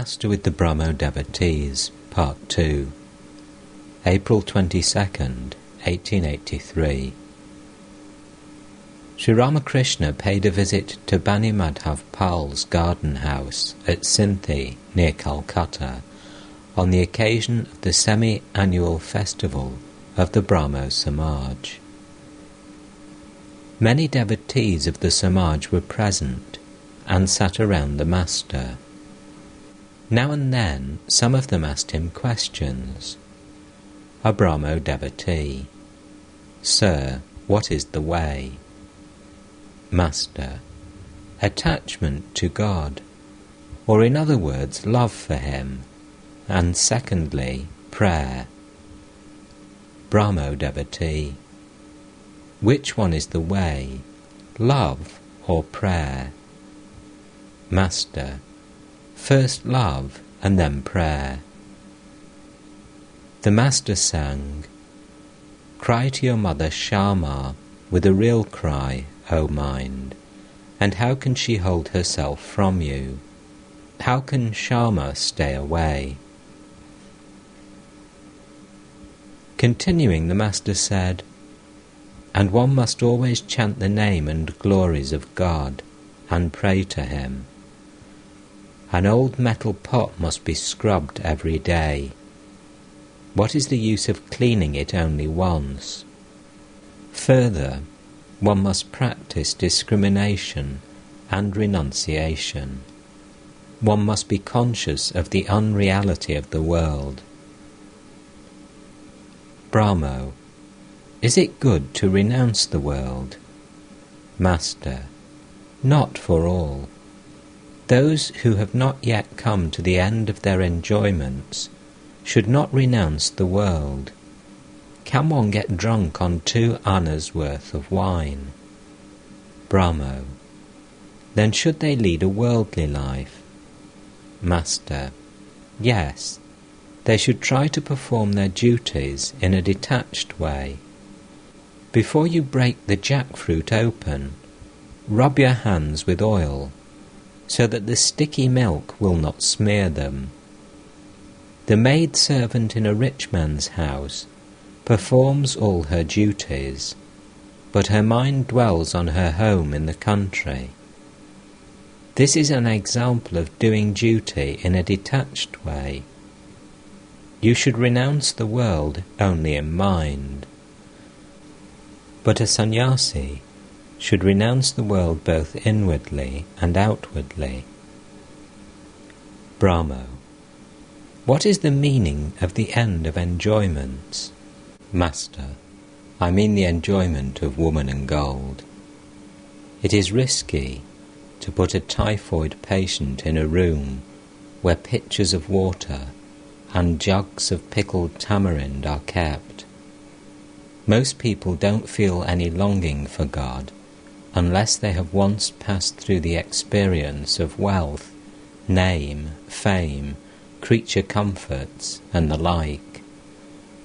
Master with the Brahmo Devotees, Part 2, April 22nd, 1883. Sri Ramakrishna paid a visit to Bani Madhav Pal's garden house at Sindhi, near Calcutta, on the occasion of the semi-annual festival of the Brahmo Samaj. Many devotees of the Samaj were present and sat around the Master. Now and then some of them asked him questions. A Brahmo devotee: "Sir, what is the way?" Master: "Attachment to God, or in other words, love for Him, and secondly, prayer." Brahmo devotee: "Which one is the way, love or prayer?" Master: "First love and then prayer." The Master sang, "Cry to your mother Shama with a real cry, O mind, and how can she hold herself from you? How can Shama stay away?" Continuing, the Master said, "And one must always chant the name and glories of God and pray to Him. An old metal pot must be scrubbed every day. What is the use of cleaning it only once? Further, one must practice discrimination and renunciation. One must be conscious of the unreality of the world." Brahmo: "Is it good to renounce the world?" Master: "Not for all. Those who have not yet come to the end of their enjoyments should not renounce the world. Can one get drunk on 2 annas worth of wine?" Brahmo: "Then should they lead a worldly life?" Master: "Yes, they should try to perform their duties in a detached way. Before you break the jackfruit open, rub your hands with oil, so that the sticky milk will not smear them. The maidservant in a rich man's house performs all her duties, but her mind dwells on her home in the country. This is an example of doing duty in a detached way. You should renounce the world only in mind. But a sannyasi should renounce the world both inwardly and outwardly." Brahmo: "What is the meaning of the end of enjoyments?" Master: "I mean the enjoyment of woman and gold. It is risky to put a typhoid patient in a room where pitchers of water and jugs of pickled tamarind are kept. Most people don't feel any longing for God unless they have once passed through the experience of wealth, name, fame, creature comforts, and the like.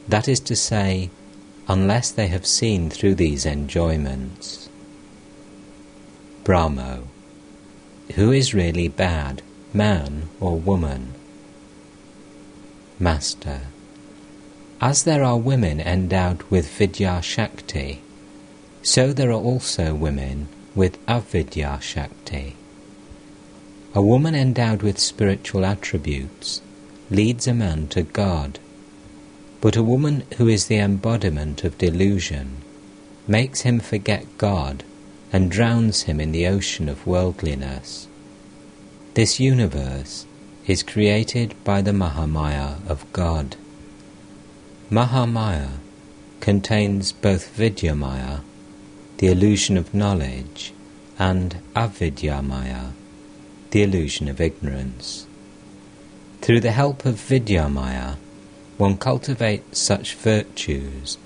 That is to say, unless they have seen through these enjoyments." Brahmo: "Who is really bad, man or woman?" Master: "As there are women endowed with Vidya Shakti, so there are also women with Avidya Shakti. A woman endowed with spiritual attributes leads a man to God, but a woman who is the embodiment of delusion makes him forget God and drowns him in the ocean of worldliness. This universe is created by the Mahamaya of God. Mahamaya contains both Vidyamaya, the illusion of knowledge, and Avidyamaya, the illusion of ignorance. Through the help of Vidyamaya, one cultivates such virtues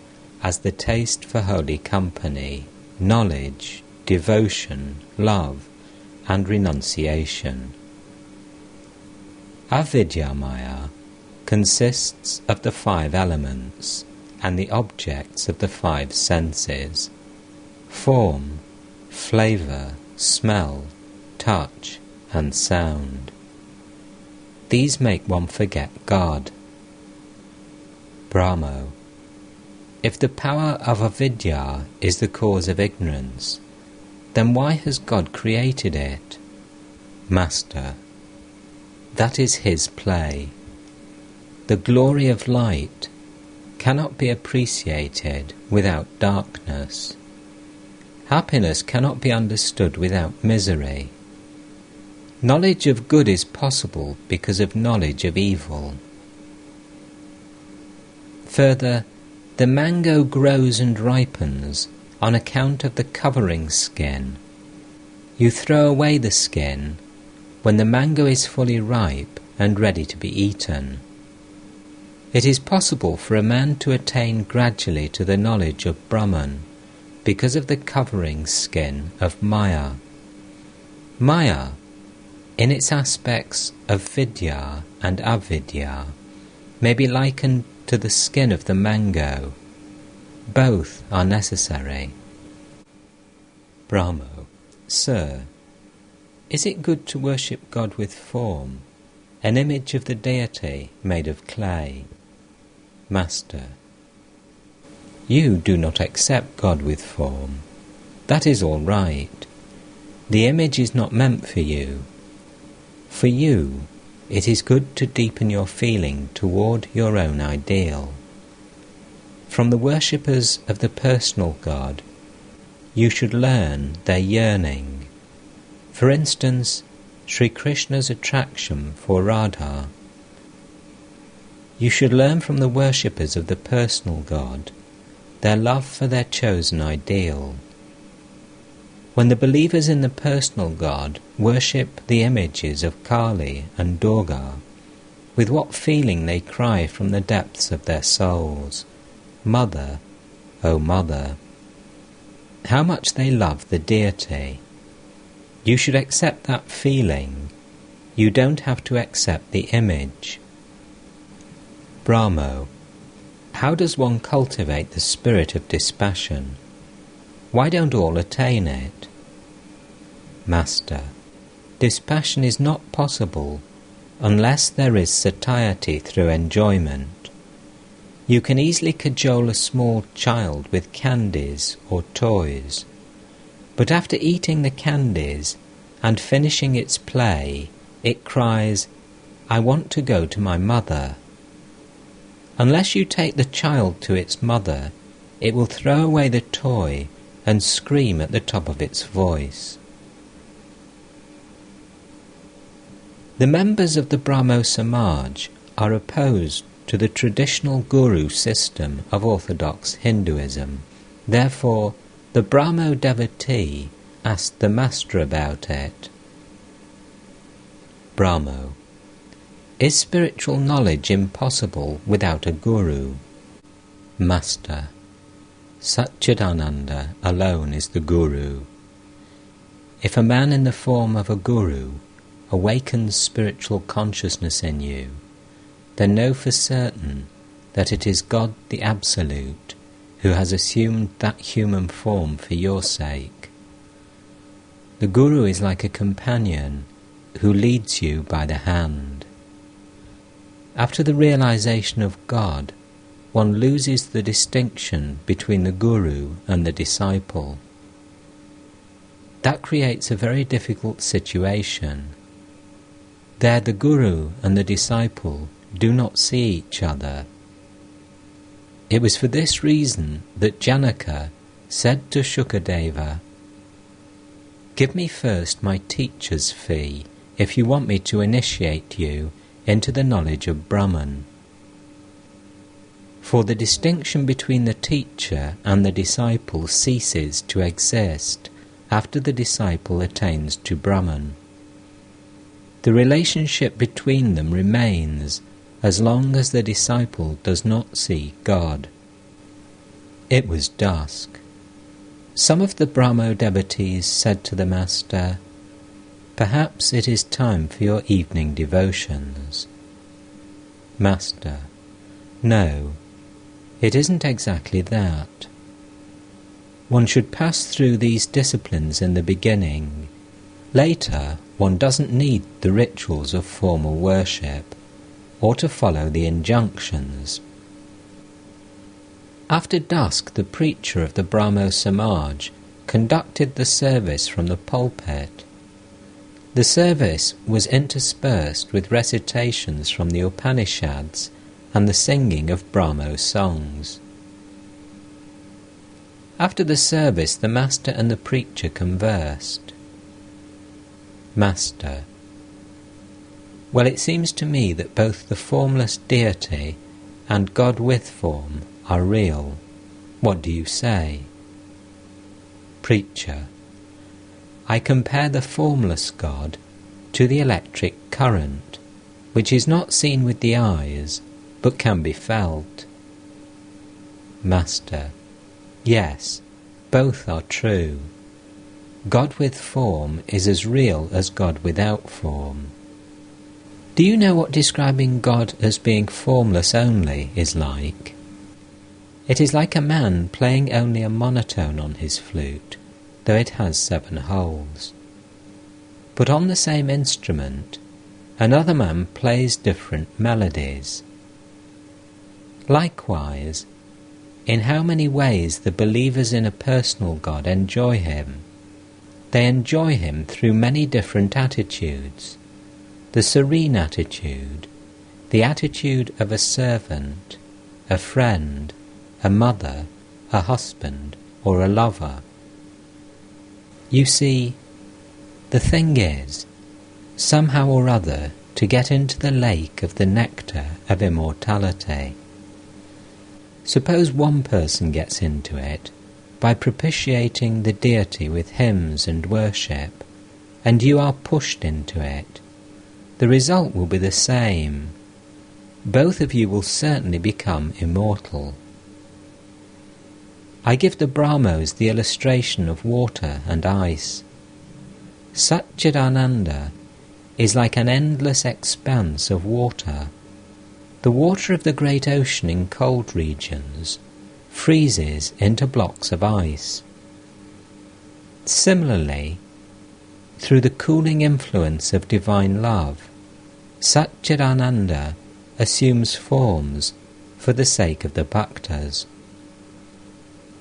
as the taste for holy company, knowledge, devotion, love, and renunciation. Avidyamaya consists of the 5 elements and the objects of the 5 senses: form, flavour, smell, touch, and sound. these make one forget God. Brahmo. If the power of avidya is the cause of ignorance, then why has God created it? Master. That is His play. The glory of light cannot be appreciated without darkness. Happiness cannot be understood without misery. Knowledge of good is possible because of knowledge of evil. Further, the mango grows and ripens on account of the covering skin. You throw away the skin when the mango is fully ripe and ready to be eaten. It is possible for a man to attain gradually to the knowledge of Brahman because of the covering skin of Maya. Maya, in its aspects of vidya and avidya, may be likened to the skin of the mango. Both are necessary. Brahmo. Sir, is it good to worship God with form, an image of the deity made of clay? Master. You do not accept God with form. That is all right. The image is not meant for you. For you, it is good to deepen your feeling toward your own ideal. From the worshippers of the personal God, you should learn their yearning. For instance, Sri Krishna's attraction for Radha. You should learn from the worshippers of the personal God their love for their chosen ideal. When the believers in the personal God worship the images of Kali and Durga, with what feeling they cry from the depths of their souls, Mother, O Mother! How much they love the deity. You should accept that feeling. You don't have to accept the image. Brahmo. How does one cultivate the spirit of dispassion? Why don't all attain it? Master. Dispassion is not possible unless there is satiety through enjoyment. You can easily cajole a small child with candies or toys, but after eating the candies and finishing its play, it cries, I want to go to my mother. Unless you take the child to its mother, it will throw away the toy and scream at the top of its voice. The members of the Brahmo Samaj are opposed to the traditional guru system of orthodox Hinduism. Therefore, the Brahmo devotee asked the master about it. Brahmo. Is spiritual knowledge impossible without a guru? Master. Satchidananda alone is the guru. If a man in the form of a guru awakens spiritual consciousness in you, then know for certain that it is God the Absolute who has assumed that human form for your sake. The guru is like a companion who leads you by the hand. After the realization of God, one loses the distinction between the guru and the disciple. That creates a very difficult situation. There the guru and the disciple do not see each other. It was for this reason that Janaka said to Shukadeva, Give me first my teacher's fee if you want me to initiate you into the knowledge of Brahman. For the distinction between the teacher and the disciple ceases to exist after the disciple attains to Brahman. The relationship between them remains as long as the disciple does not see God. It was dusk. Some of the Brahmo devotees said to the master, Perhaps it is time for your evening devotions. Master. No, it isn't exactly that. One should pass through these disciplines in the beginning. Later, one doesn't need the rituals of formal worship or to follow the injunctions. After dusk, the preacher of the Brahmo Samaj conducted the service from the pulpit. The service was interspersed with recitations from the Upanishads and the singing of Brahmo songs. After the service, the master and the preacher conversed. Master: well, it seems to me that both the formless deity and God with form are real. What do you say? Preacher: I compare the formless God to the electric current, which is not seen with the eyes, but can be felt. Master: yes, both are true. God with form is as real as God without form. Do you know what describing God as being formless only is like? It is like a man playing only a monotone on his flute, though it has 7 holes. But on the same instrument, another man plays different melodies. Likewise, in how many ways the believers in a personal God enjoy Him. They enjoy Him through many different attitudes. The serene attitude, the attitude of a servant, a friend, a mother, a husband, or a lover. You see, the thing is, somehow or other, to get into the lake of the nectar of immortality. Suppose one person gets into it by propitiating the deity with hymns and worship, and you are pushed into it. The result will be the same. Both of you will certainly become immortal. I give the Brahmos the illustration of water and ice. Satchidananda is like an endless expanse of water. The water of the great ocean in cold regions freezes into blocks of ice. Similarly, through the cooling influence of divine love, Satchidananda assumes forms for the sake of the bhaktas.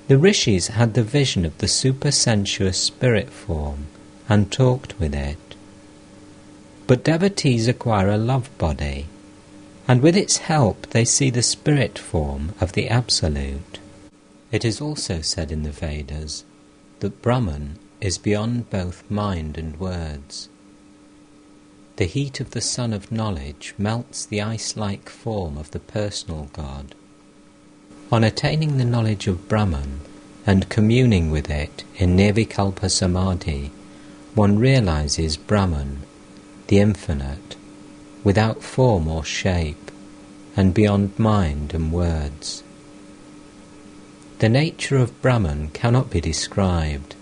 The rishis had the vision of the supersensuous spirit form and talked with it. But devotees acquire a love body, and with its help they see the spirit form of the Absolute. It is also said in the Vedas that Brahman is beyond both mind and words. The heat of the sun of knowledge melts the ice-like form of the personal God. On attaining the knowledge of Brahman and communing with it in Nirvikalpa Samadhi, one realizes Brahman, the infinite, without form or shape, and beyond mind and words. The nature of Brahman cannot be described.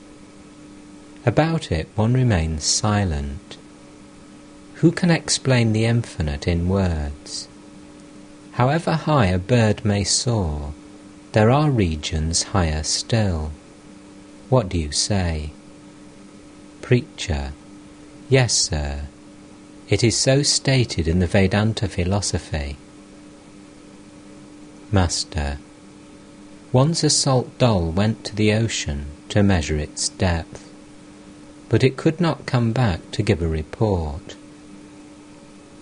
About it one remains silent. Who can explain the infinite in words? However high a bird may soar, there are regions higher still. What do you say? Preacher: yes, sir. It is so stated in the Vedanta philosophy. Master: once a salt doll went to the ocean to measure its depth, but it could not come back to give a report.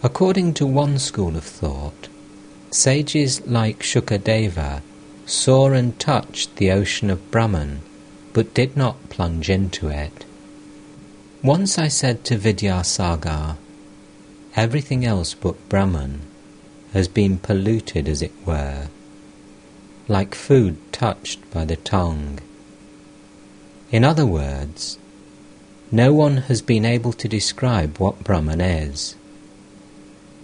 According to one school of thought, sages like Shukadeva saw and touched the ocean of Brahman, but did not plunge into it. Once I said to Vidyasagar, everything else but Brahman has been polluted, as it were, like food touched by the tongue. In other words, no one has been able to describe what Brahman is.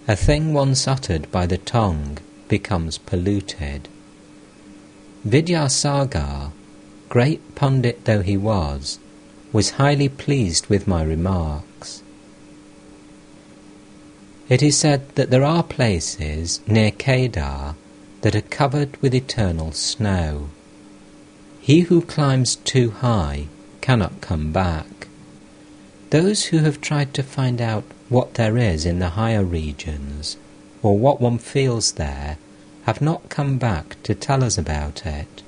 A thing once uttered by the tongue becomes polluted. Vidyasagar, great pundit though he was highly pleased with my remarks. It is said that there are places near Kedar that are covered with eternal snow. He who climbs too high cannot come back. Those who have tried to find out what there is in the higher regions, or what one feels there, have not come back to tell us about it.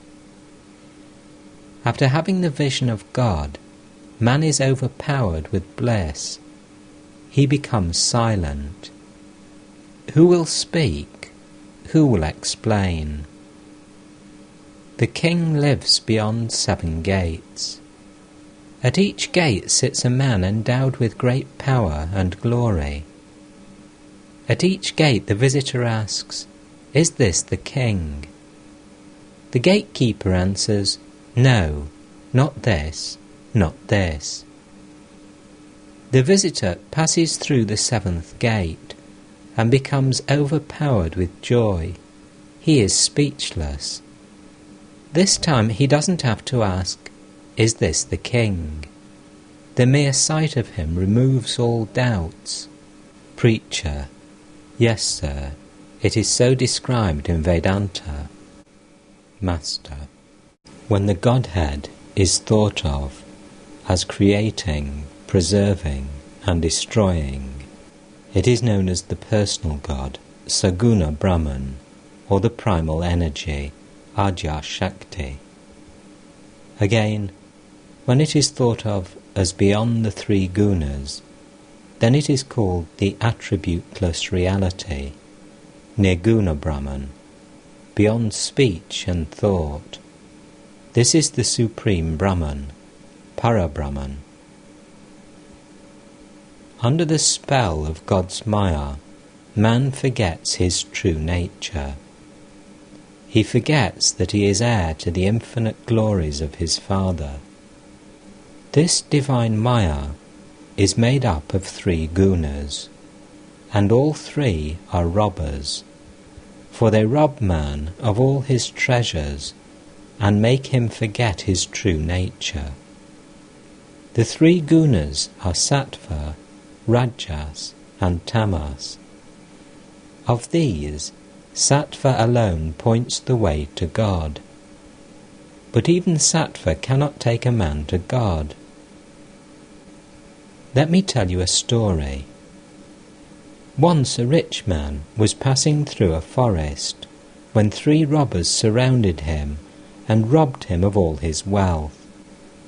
After having the vision of God, man is overpowered with bliss. He becomes silent. Who will speak? Who will explain? The king lives beyond 7 gates. At each gate sits a man endowed with great power and glory. At each gate the visitor asks, "Is this the king?" The gatekeeper answers, "No, not this, not this." The visitor passes through the 7th gate and becomes overpowered with joy. He is speechless. This time he doesn't have to ask, "Is this the king?" The mere sight of him removes all doubts. Preacher: Yes, sir, it is so described in Vedanta. Master: When the Godhead is thought of as creating, preserving and destroying, it is known as the personal God, Saguna Brahman, or the primal energy, Ajya Shakti. Again, when it is thought of as beyond the 3 gunas, then it is called the attributeless reality, Nirguna Brahman, beyond speech and thought. This is the Supreme Brahman, Para-Brahman. Under the spell of God's Maya, man forgets his true nature. He forgets that he is heir to the infinite glories of his Father. This divine Maya is made up of 3 gunas, and all 3 are robbers, for they rob man of all his treasures and make him forget his true nature. The 3 gunas are Sattva, Rajas and Tamas. Of these, Sattva alone points the way to God. But even Sattva cannot take a man to God. Let me tell you a story. Once a rich man was passing through a forest when 3 robbers surrounded him and robbed him of all his wealth.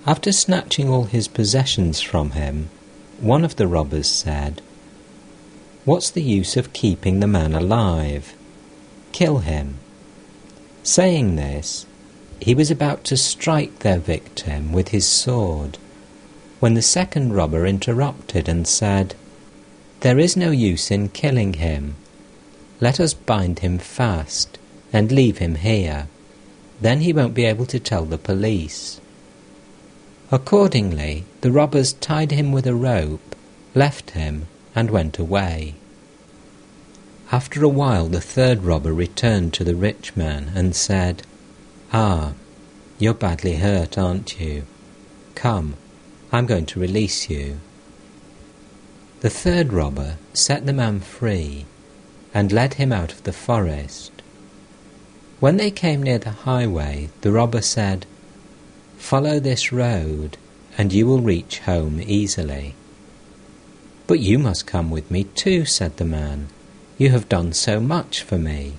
After snatching all his possessions from him, one of the robbers said, "What's the use of keeping the man alive? Kill him." Saying this, he was about to strike their victim with his sword, when the second robber interrupted and said, "There is no use in killing him. Let us bind him fast and leave him here. Then he won't be able to tell the police." Accordingly, the robbers tied him with a rope, left him, and went away. After a while the third robber returned to the rich man and said, "Ah, you're badly hurt, aren't you? Come, I'm going to release you." The third robber set the man free and led him out of the forest. When they came near the highway, the robber said, "Follow this road and you will reach home easily." "But you must come with me too," said the man. "You have done so much for me.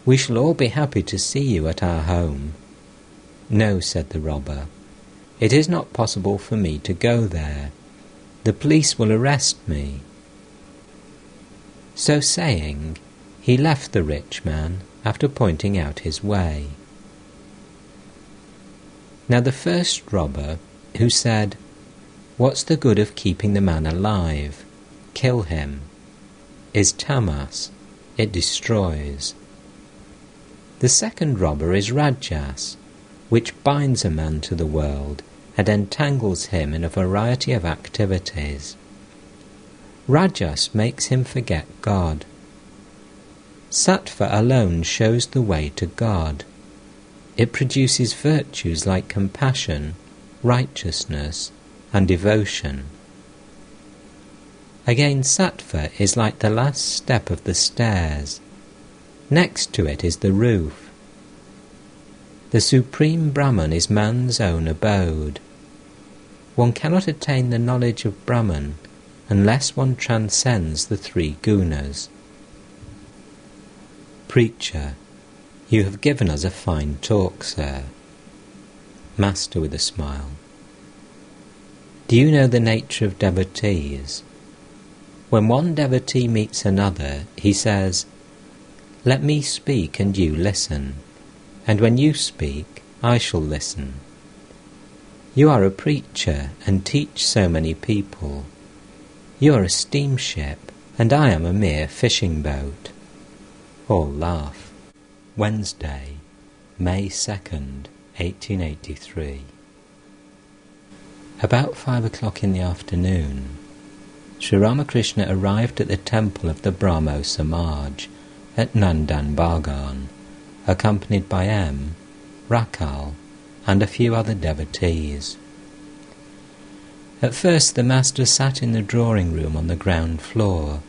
We shall all be happy to see you at our home." "No," said the robber. "It is not possible for me to go there. The police will arrest me." So saying, he left the rich man after pointing out his way. Now the first robber, who said, "What's the good of keeping the man alive? Kill him," is tamas, it destroys. The second robber is rajas, which binds a man to the world and entangles him in a variety of activities. Rajas makes him forget God. Sattva alone shows the way to God. It produces virtues like compassion, righteousness, and devotion. Again, Sattva is like the last step of the stairs. Next to it is the roof. The Supreme Brahman is man's own abode. one cannot attain the knowledge of Brahman unless one transcends the 3 gunas. Preacher: You have given us a fine talk, sir. Master with a smile: Do you know the nature of devotees? When one devotee meets another, he says, "Let me speak and you listen, and when you speak, I shall listen." You are a preacher and teach so many people. You are a steamship, and I am a mere fishing boat. All laugh. Wednesday, May 2nd, 1883. About 5 o'clock in the afternoon, Sri Ramakrishna arrived at the temple of the Brahmo Samaj at Nandan Bagan, accompanied by M, Rakal, and a few other devotees. At first the master sat in the drawing room on the ground floor,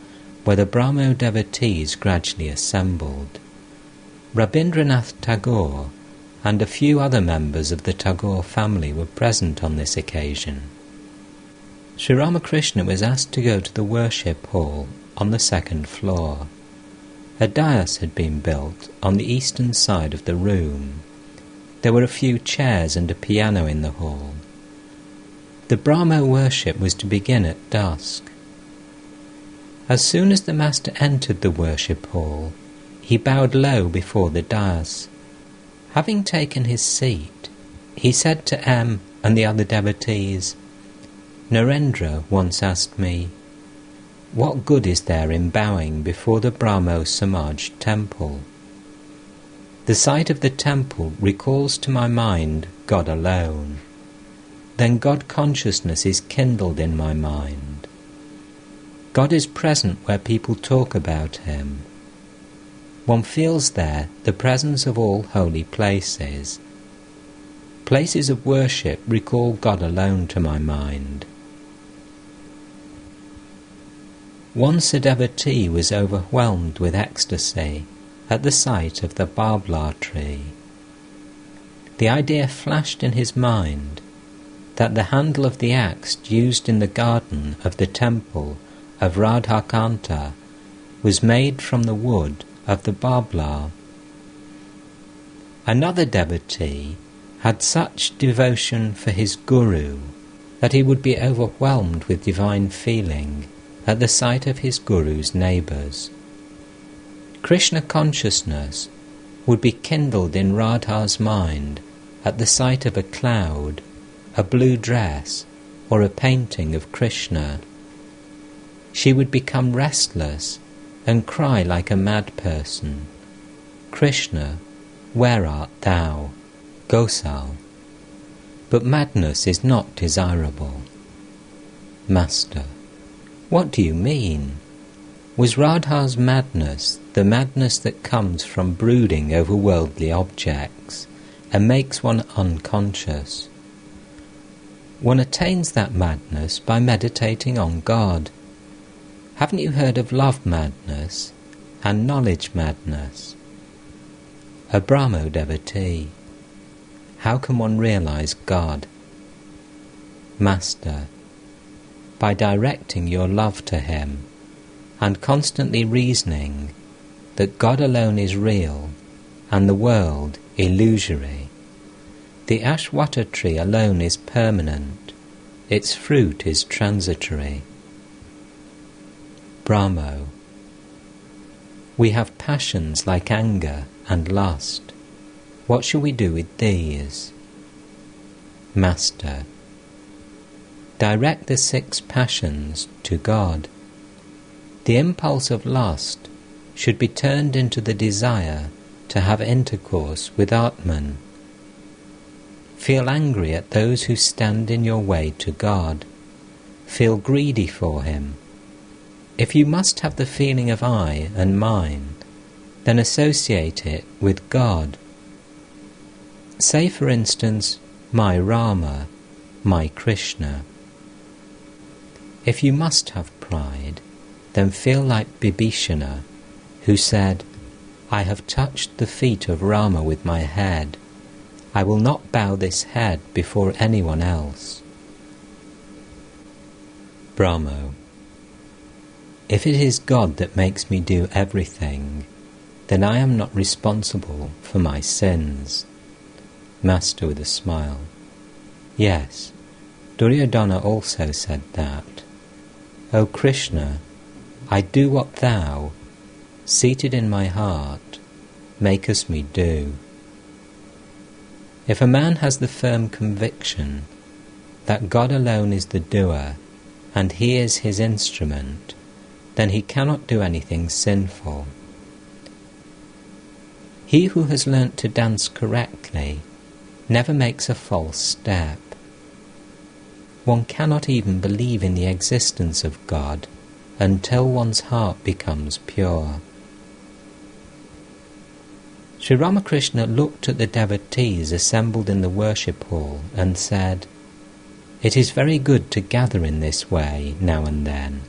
where the Brahmo devotees gradually assembled. Rabindranath Tagore and a few other members of the Tagore family were present on this occasion. Sri Ramakrishna was asked to go to the worship hall on the 2nd floor. A dais had been built on the eastern side of the room. There were a few chairs and a piano in the hall. The Brahmo worship was to begin at dusk. As soon as the master entered the worship hall, he bowed low before the dais. Having taken his seat, he said to M and the other devotees, "Narendra once asked me, what good is there in bowing before the Brahmo Samaj temple? The sight of the temple recalls to my mind God alone. Then God consciousness is kindled in my mind. God is present where people talk about Him. One feels there the presence of all holy places. Places of worship recall God alone to my mind." Once a devotee was overwhelmed with ecstasy at the sight of the barbla tree. The idea flashed in his mind that the handle of the axe used in the garden of the temple of Radha was made from the wood of the barbla. Another devotee had such devotion for his guru that he would be overwhelmed with divine feeling at the sight of his guru's neighbours. Krishna consciousness would be kindled in Radha's mind at the sight of a cloud, a blue dress, or a painting of Krishna. She would become restless and cry like a mad person, "Krishna, where art thou, Gosal?" But madness is not desirable. Master: What do you mean? Was Radha's madness the madness that comes from brooding over worldly objects and makes one unconscious? One attains that madness by meditating on God. Haven't you heard of love madness and knowledge madness? A Brahmo devotee: How can one realize God? Master: By directing your love to Him and constantly reasoning that God alone is real and the world illusory. The Ashwata tree alone is permanent, its fruit is transitory. Brahmo: We have passions like anger and lust. What shall we do with these? Master: Direct the 6 passions to God. The impulse of lust should be turned into the desire to have intercourse with Atman. Feel angry at those who stand in your way to God. Feel greedy for Him. If you must have the feeling of I and mine, then associate it with God. Say, for instance, my Rama, my Krishna. If you must have pride, then feel like Bibhishana, who said, "I have touched the feet of Rama with my head. I will not bow this head before anyone else." Brahmo. If it is God that makes me do everything, then I am not responsible for my sins. Master with a smile. Yes, Duryodhana also said that. O Krishna, I do what thou, seated in my heart, makest me do. If a man has the firm conviction that God alone is the doer and he is his instrument, then he cannot do anything sinful. He who has learnt to dance correctly never makes a false step. One cannot even believe in the existence of God until one's heart becomes pure. Sri Ramakrishna looked at the devotees assembled in the worship hall and said, "It is very good to gather in this way now and then,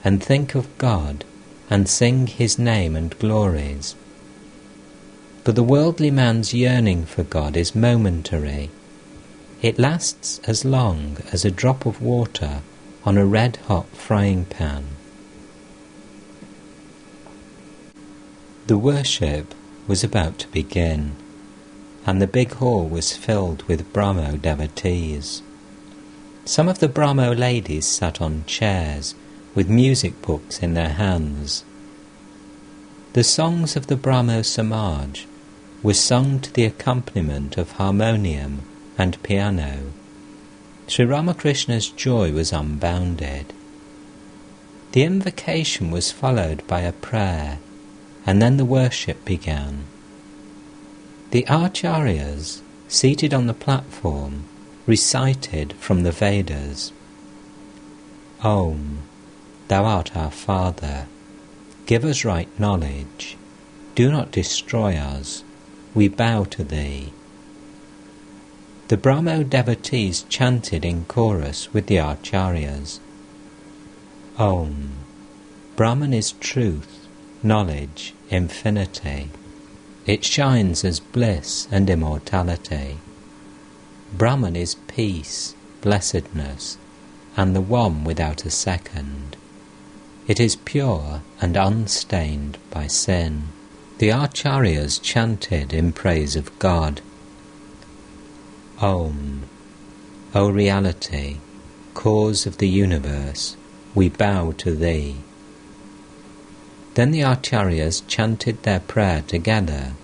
and think of God, and sing His name and glories. But the worldly man's yearning for God is momentary. It lasts as long as a drop of water on a red-hot frying pan." The worship was about to begin, and the big hall was filled with Brahmo devotees. Some of the Brahmo ladies sat on chairs with music books in their hands. The songs of the Brahmo Samaj were sung to the accompaniment of harmonium and piano. Sri Ramakrishna's joy was unbounded. The invocation was followed by a prayer, and then the worship began. The acharyas, seated on the platform, recited from the Vedas. Om, thou art our Father. Give us right knowledge. Do not destroy us. We bow to thee. The Brahmo devotees chanted in chorus with the acharyas. Om, Brahman is truth, knowledge, infinity. It shines as bliss and immortality. Brahman is peace, blessedness, and the one without a second. It is pure and unstained by sin. The acharyas chanted in praise of God. Om, O reality, cause of the universe, we bow to thee. Then the acharyas chanted their prayer together.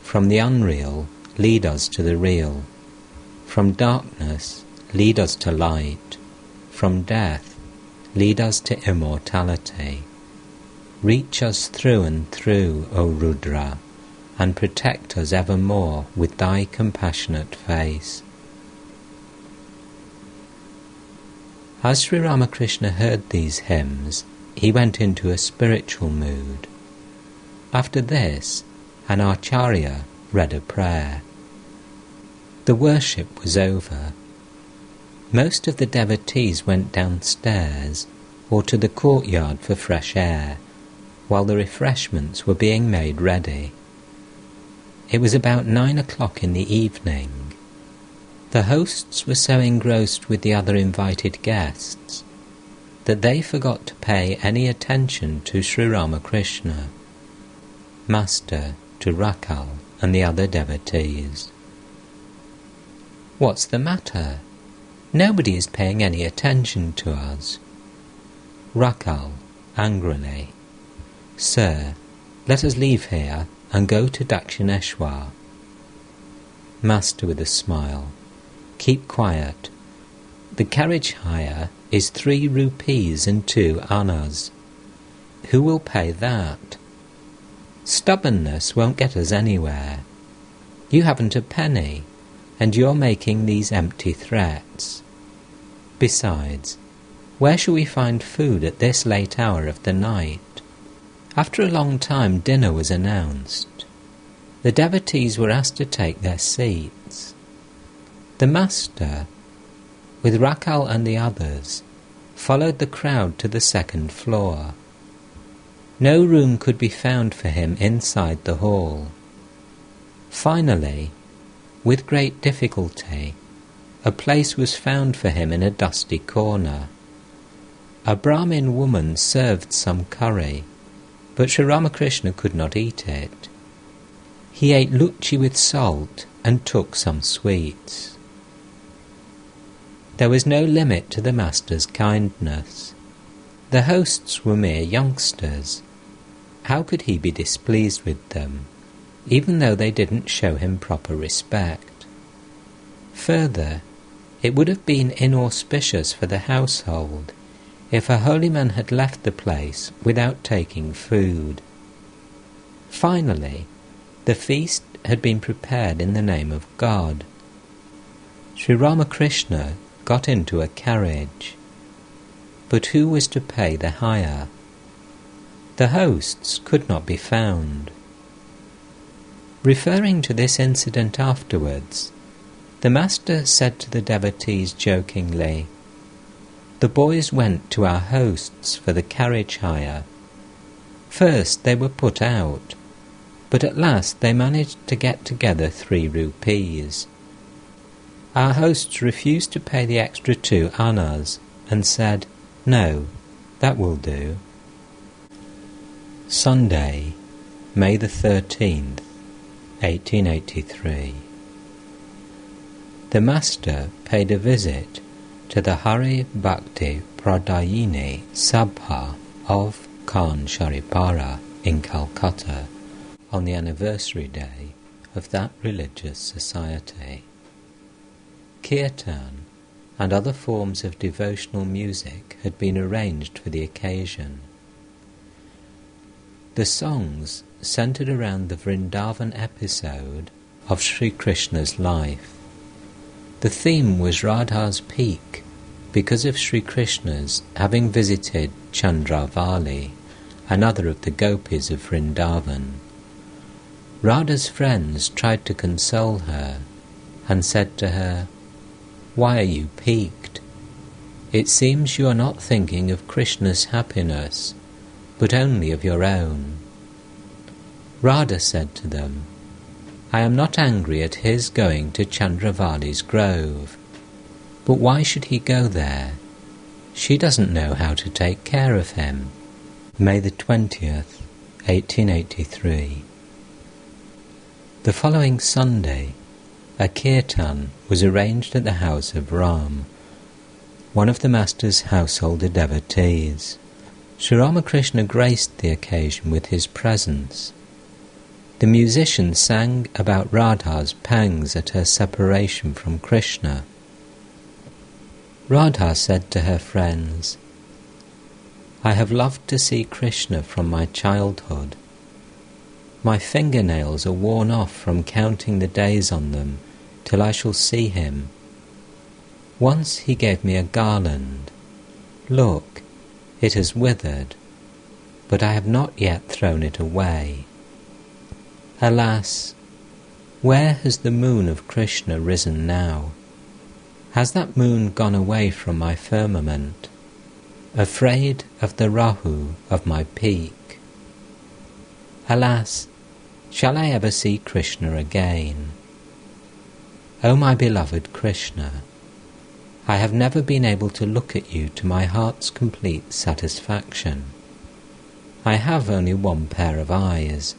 From the unreal, lead us to the real. From darkness, lead us to light. From death, lead us to immortality. Reach us through and through, O Rudra, and protect us evermore with thy compassionate face. As Sri Ramakrishna heard these hymns, he went into a spiritual mood. After this, an acharya read a prayer. The worship was over. Most of the devotees went downstairs or to the courtyard for fresh air, while the refreshments were being made ready. It was about 9 o'clock in the evening. The hosts were so engrossed with the other invited guests that they forgot to pay any attention to Sri Ramakrishna, Master, to Rakal and the other devotees. What's the matter? Nobody is paying any attention to us. Rakal, angrily. Sir, let us leave here and go to Dakshineshwar. Master with a smile. Keep quiet. The carriage hire is 3 rupees and 2 annas. Who will pay that? Stubbornness won't get us anywhere. You haven't a penny, and you're making these empty threats. Besides, where shall we find food at this late hour of the night? After a long time dinner was announced. The devotees were asked to take their seats. The master, with Rakal and the others, followed the crowd to the 2nd floor. No room could be found for him inside the hall. Finally, with great difficulty, a place was found for him in a dusty corner. A Brahmin woman served some curry, but Sri Ramakrishna could not eat it. He ate luchi with salt and took some sweets. There was no limit to the master's kindness. The hosts were mere youngsters. How could he be displeased with them, even though they didn't show him proper respect? Further, it would have been inauspicious for the household if a holy man had left the place without taking food. Finally, the feast had been prepared in the name of God. Sri Ramakrishna got into a carriage. But who was to pay the hire? The hosts could not be found. Referring to this incident afterwards, the master said to the devotees jokingly, "The boys went to our hosts for the carriage hire. First they were put out, but at last they managed to get together 3 rupees. Our hosts refused to pay the extra 2 annas and said, 'No, that will do.'" Sunday, May the 13th, 1883. The Master paid a visit to the Hari Bhakti Pradayini Sabha of Khan Sharipara in Calcutta on the anniversary day of that religious society. Kirtan and other forms of devotional music had been arranged for the occasion. The songs centered around the Vrindavan episode of Sri Krishna's life. The theme was Radha's peak because of Sri Krishna's having visited Chandravali, another of the gopis of Vrindavan. Radha's friends tried to console her and said to her, "Why are you piqued? It seems you are not thinking of Krishna's happiness, but only of your own." Radha said to them, "I am not angry at his going to Chandravali's grove, but why should he go there? She doesn't know how to take care of him." May the 20th, 1883. The following Sunday, a kirtan was arranged at the house of Ram, one of the Master's householder devotees. Sri Ramakrishna graced the occasion with his presence. The musicians sang about Radha's pangs at her separation from Krishna. Radha said to her friends, "I have loved to see Krishna from my childhood. My fingernails are worn off from counting the days on them till I shall see him. Once he gave me a garland. Look, it has withered, but I have not yet thrown it away. Alas, where has the moon of Krishna risen now? Has that moon gone away from my firmament, afraid of the Rahu of my peak? Alas, shall I ever see Krishna again? O my beloved Krishna, I have never been able to look at you to my heart's complete satisfaction. I have only 1 pair of eyes,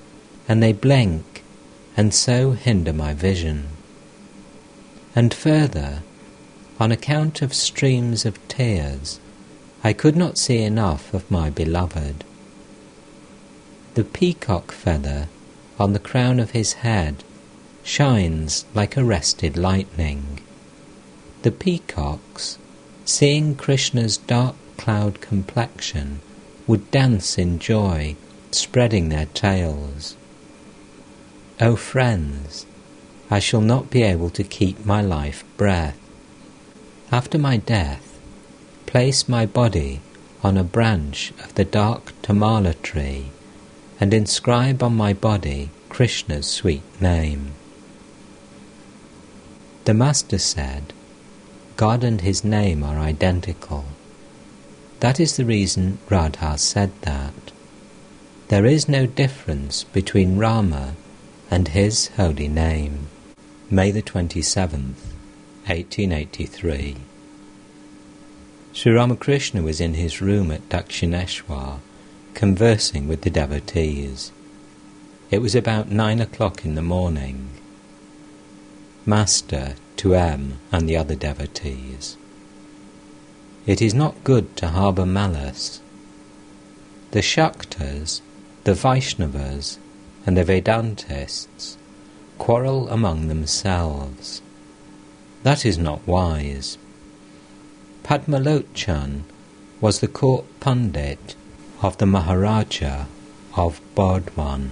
and they blink, and so hinder my vision. And further, on account of streams of tears, I could not see enough of my beloved. The peacock feather on the crown of his head shines like arrested lightning. The peacocks, seeing Krishna's dark cloud complexion, would dance in joy, spreading their tails. O friends, I shall not be able to keep my life breath. After my death, place my body on a branch of the dark tamala tree and inscribe on my body Krishna's sweet name." The Master said, God and his name are identical. That is the reason Radha said that. There is no difference between Rama and his holy name. May the 27th, 1883. Sri Ramakrishna was in his room at Dakshineshwar, conversing with the devotees. It was about 9 o'clock in the morning. Master, to M and the other devotees: it is not good to harbour malice. The Shaktas, the Vaishnavas, and the Vedantists quarrel among themselves. That is not wise. Padmalochan was the court pundit of the Maharaja of Bardwan.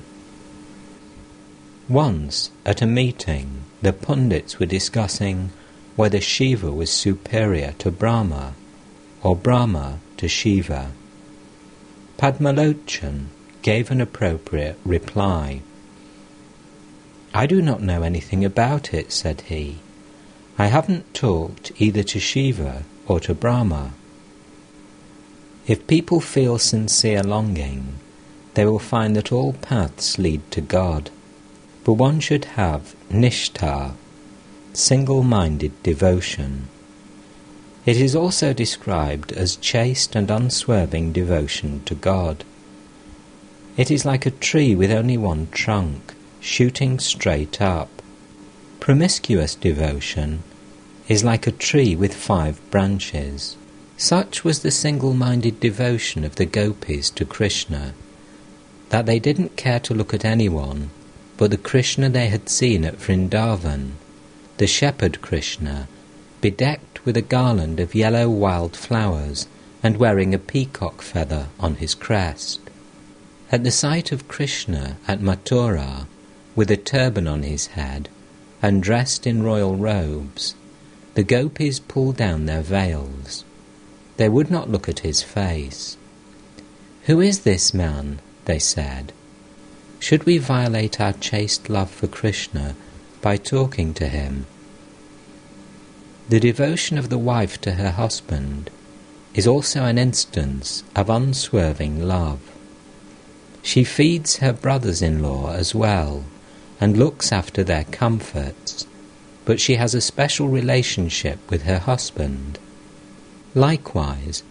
Once, at a meeting, the pundits were discussing whether Shiva was superior to Brahma, or Brahma to Shiva. Padmalochan gave an appropriate reply. "I do not know anything about it," said he. "I haven't talked either to Shiva or to Brahma." If people feel sincere longing, they will find that all paths lead to God. But one should have nishtha, single-minded devotion. It is also described as chaste and unswerving devotion to God. It is like a tree with only one trunk, shooting straight up. Promiscuous devotion is like a tree with 5 branches. Such was the single-minded devotion of the gopis to Krishna, that they didn't care to look at anyone but the Krishna they had seen at Vrindavan, the shepherd Krishna, bedecked with a garland of yellow wild flowers and wearing a peacock feather on his crest. At the sight of Krishna at Mathura, with a turban on his head and dressed in royal robes, the gopis pulled down their veils. They would not look at his face. "Who is this man?" they said. "Should we violate our chaste love for Krishna by talking to him?" The devotion of the wife to her husband is also an instance of unswerving love. She feeds her brothers-in-law as well and looks after their comforts, but she has a special relationship with her husband. Likewise,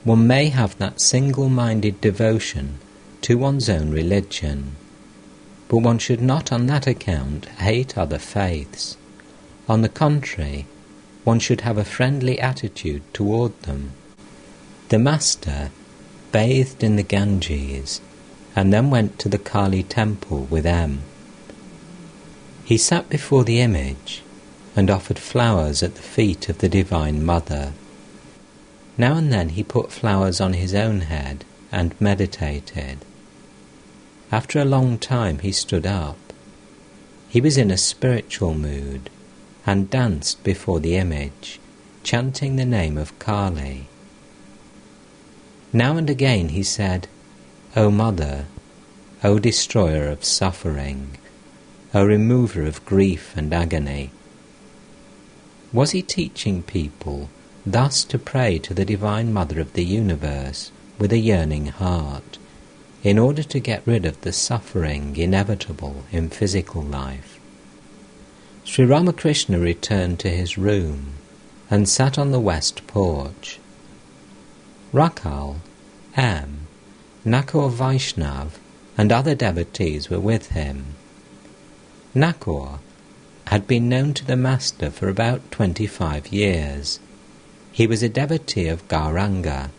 one may have that single-minded devotion to one's own religion, but one should not on that account hate other faiths. On the contrary, one should have a friendly attitude toward them. The Master bathed in the Ganges and then went to the Kali temple with M. He sat before the image and offered flowers at the feet of the Divine Mother. Now and then he put flowers on his own head and meditated. After a long time he stood up. He was in a spiritual mood and danced before the image, chanting the name of Kali. Now and again he said, "O Mother, O Destroyer of suffering, O Remover of grief and agony." Was he teaching people thus to pray to the Divine Mother of the universe with a yearning heart, in order to get rid of the suffering inevitable in physical life? Sri Ramakrishna returned to his room and sat on the west porch. Rakal, M, Nakor Vaishnav and other devotees were with him. Nakor had been known to the Master for about 25 years. He was a devotee of Gauranga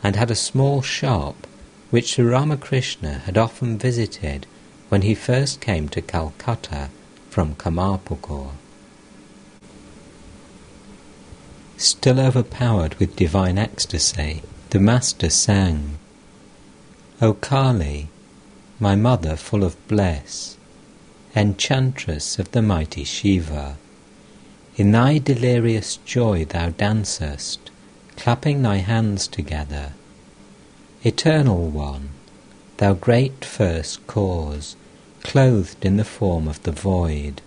and had a small shop which Sri Ramakrishna had often visited when he first came to Calcutta from Kamarpukur. Still overpowered with divine ecstasy, the Master sang, "O Kali, my mother full of bliss, enchantress of the mighty Shiva, in thy delirious joy thou dancest, clapping thy hands together. Eternal One, thou great first cause, clothed in the form of the void,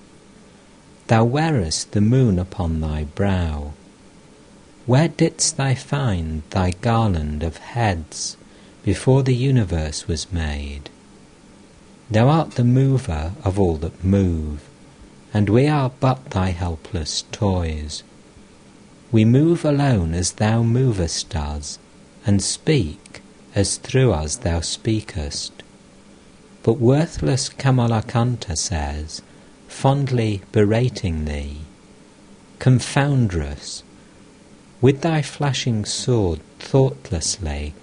thou wearest the moon upon thy brow. Where didst thou find thy garland of heads before the universe was made? Thou art the mover of all that move, and we are but thy helpless toys. We move alone as thou movest us, and speak as through us thou speakest. But worthless Kamalakanta says, fondly berating thee, Confoundress, with thy flashing sword thoughtlessly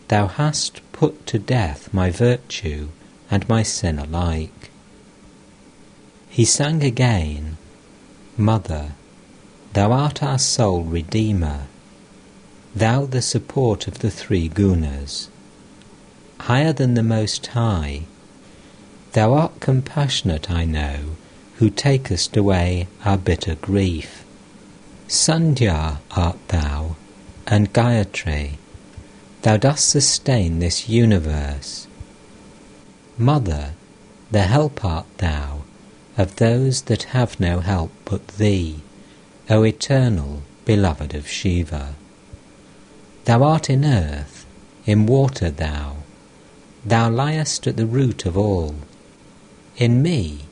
thou hast put to death my virtue and my sin alike. He sang again, Mother, thou art our sole Redeemer, thou the support of the three gunas. Higher than the Most High, thou art compassionate, I know, who takest away our bitter grief. Sandhya art thou, and Gayatri, thou dost sustain this universe. Mother, the help art thou of those that have no help but thee, O eternal beloved of Shiva. Thou art in earth, in water thou liest at the root of all. In me,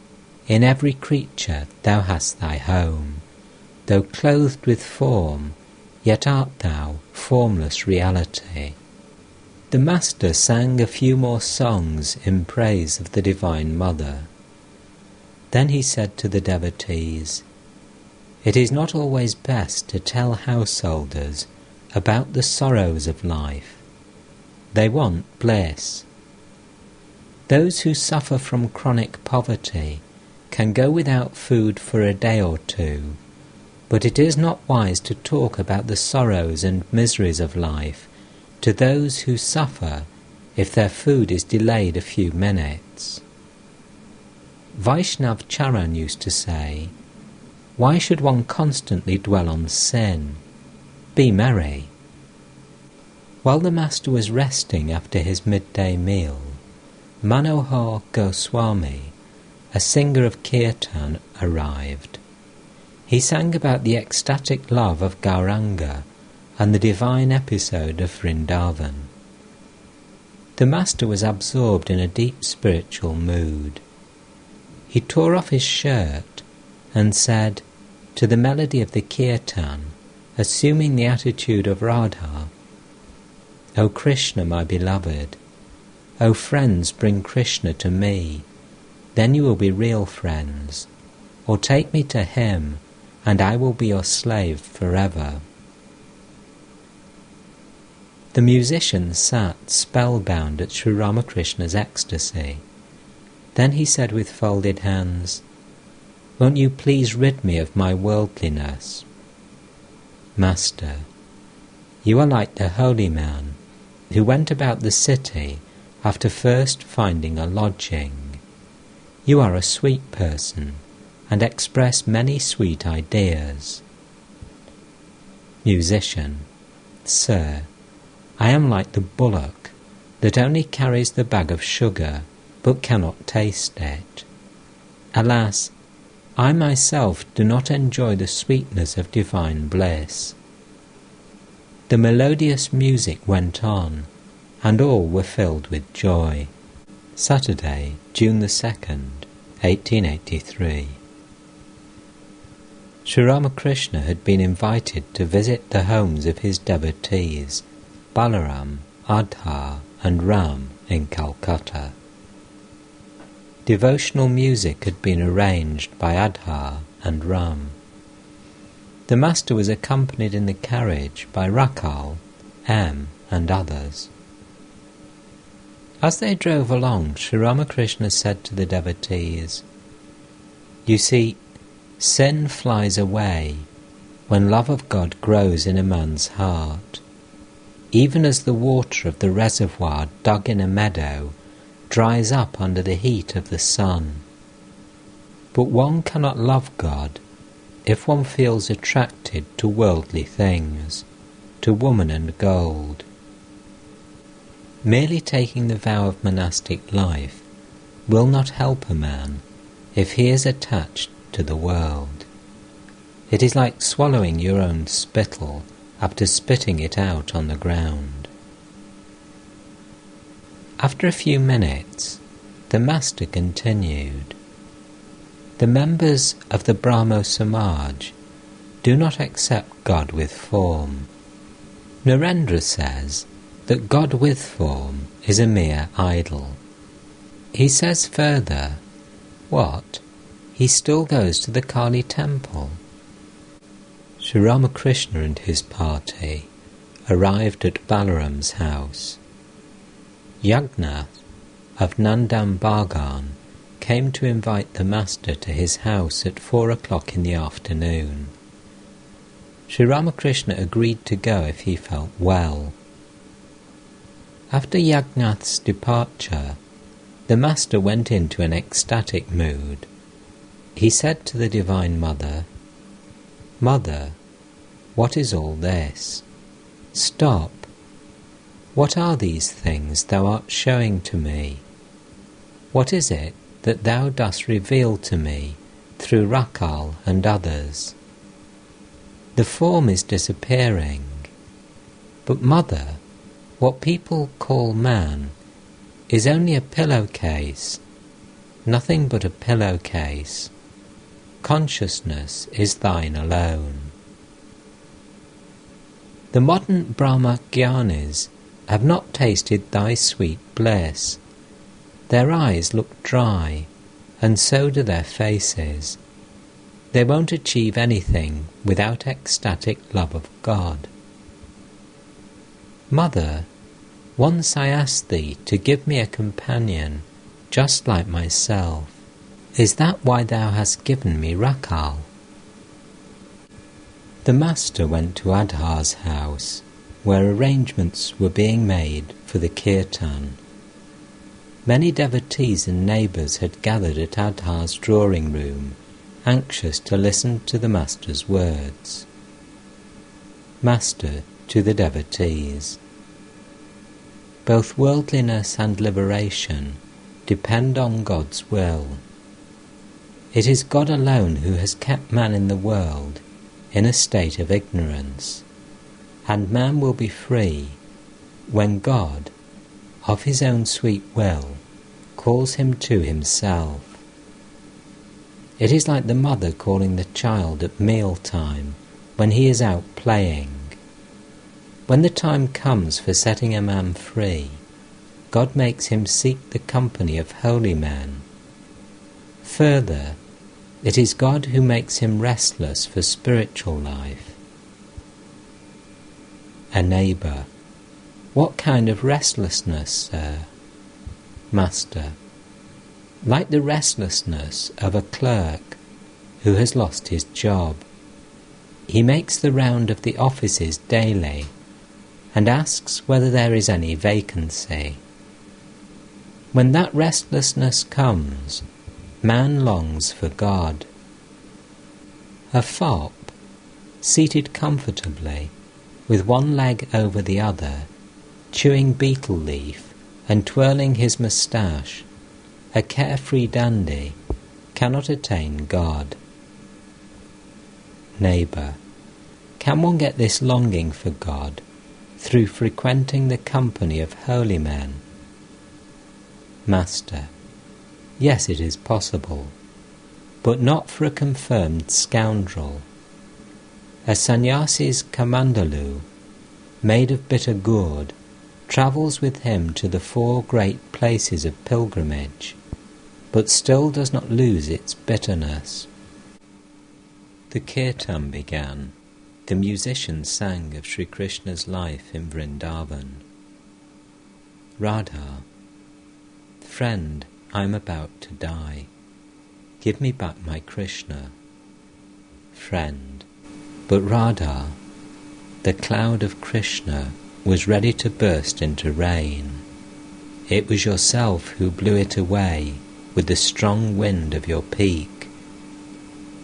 in every creature thou hast thy home. Though clothed with form, yet art thou formless reality. The Master sang a few more songs in praise of the Divine Mother. Then he said to the devotees, It is not always best to tell householders about the sorrows of life. They want bliss. Those who suffer from chronic poverty can go without food for a day or two, but it is not wise to talk about the sorrows and miseries of life to those who suffer if their food is delayed a few minutes. Vaishnav Charan used to say, Why should one constantly dwell on sin? Be merry. While the Master was resting after his midday meal, Manohar Goswami, a singer of kirtan, arrived. He sang about the ecstatic love of Gauranga and the divine episode of Vrindavan. The Master was absorbed in a deep spiritual mood. He tore off his shirt and said, to the melody of the kirtan, assuming the attitude of Radha, O Krishna, my beloved, O friends, bring Krishna to me, then you will be real friends, or take me to him, and I will be your slave forever. The musician sat spellbound at Sri Ramakrishna's ecstasy. Then he said with folded hands, Won't you please rid me of my worldliness? Master, you are like the holy man who went about the city after first finding a lodging. You are a sweet person and express many sweet ideas. Musician, Sir, I am like the bullock that only carries the bag of sugar but cannot taste it. Alas, I myself do not enjoy the sweetness of divine bliss. The melodious music went on, and all were filled with joy. Saturday, June the 2nd, 1883. Sri Ramakrishna had been invited to visit the homes of his devotees, Balaram, Radha and Ram in Calcutta. Devotional music had been arranged by Radha and Ram. The Master was accompanied in the carriage by Rakal, M and others. As they drove along, Sri Ramakrishna said to the devotees, You see, sin flies away when love of God grows in a man's heart, even as the water of the reservoir dug in a meadow dries up under the heat of the sun. But one cannot love God if one feels attracted to worldly things, to woman and gold. Merely taking the vow of monastic life will not help a man if he is attached to the world. It is like swallowing your own spittle after spitting it out on the ground. After a few minutes, the Master continued. The members of the Brahmo Samaj do not accept God with form. Narendra says that God with form is a mere idol. He says further, what? He still goes to the Kali temple. Sri Ramakrishna and his party arrived at Balaram's house. Yagnath of Nandam Bagan came to invite the master to his house at 4 o'clock in the afternoon. Sri Ramakrishna agreed to go if he felt well. After Yagnath's departure, the master went into an ecstatic mood. He said to the Divine Mother, "Mother, what is all this? Stop. What are these things thou art showing to me? What is it that thou dost reveal to me through Rakal and others? The form is disappearing. But Mother, what people call man is only a pillowcase, nothing but a pillowcase. Consciousness is thine alone." The modern Brahma Gyanis have not tasted thy sweet bliss. Their eyes look dry, and so do their faces. They won't achieve anything without ecstatic love of God. Mother, once I asked thee to give me a companion just like myself. Is that why thou hast given me Rakal? The master went to Adhar's house, where arrangements were being made for the kirtan. Many devotees and neighbours had gathered at Adhar's drawing room, anxious to listen to the master's words. Master to the devotees: both worldliness and liberation depend on God's will. It is God alone who has kept man in the world in a state of ignorance, and man will be free when God, of his own sweet will, calls him to himself. It is like the mother calling the child at mealtime when he is out playing. When the time comes for setting a man free, God makes him seek the company of holy men. Further, it is God who makes him restless for spiritual life. A neighbour: what kind of restlessness, sir? Master: like the restlessness of a clerk who has lost his job. He makes the round of the offices daily and asks whether there is any vacancy. When that restlessness comes, man longs for God. A fop, seated comfortably, with one leg over the other, chewing betel leaf and twirling his moustache, a carefree dandy, cannot attain God. Neighbour: can one get this longing for God through frequenting the company of holy men? Master: yes, it is possible, but not for a confirmed scoundrel. A sannyasi's kamandalu, made of bitter gourd, travels with him to the 4 great places of pilgrimage, but still does not lose its bitterness. The kirtan began. The musicians sang of Sri Krishna's life in Vrindavan. Radha: friend, I am about to die. Give me back my Krishna. Friend: but Radha, the cloud of Krishna was ready to burst into rain. It was yourself who blew it away with the strong wind of your pique.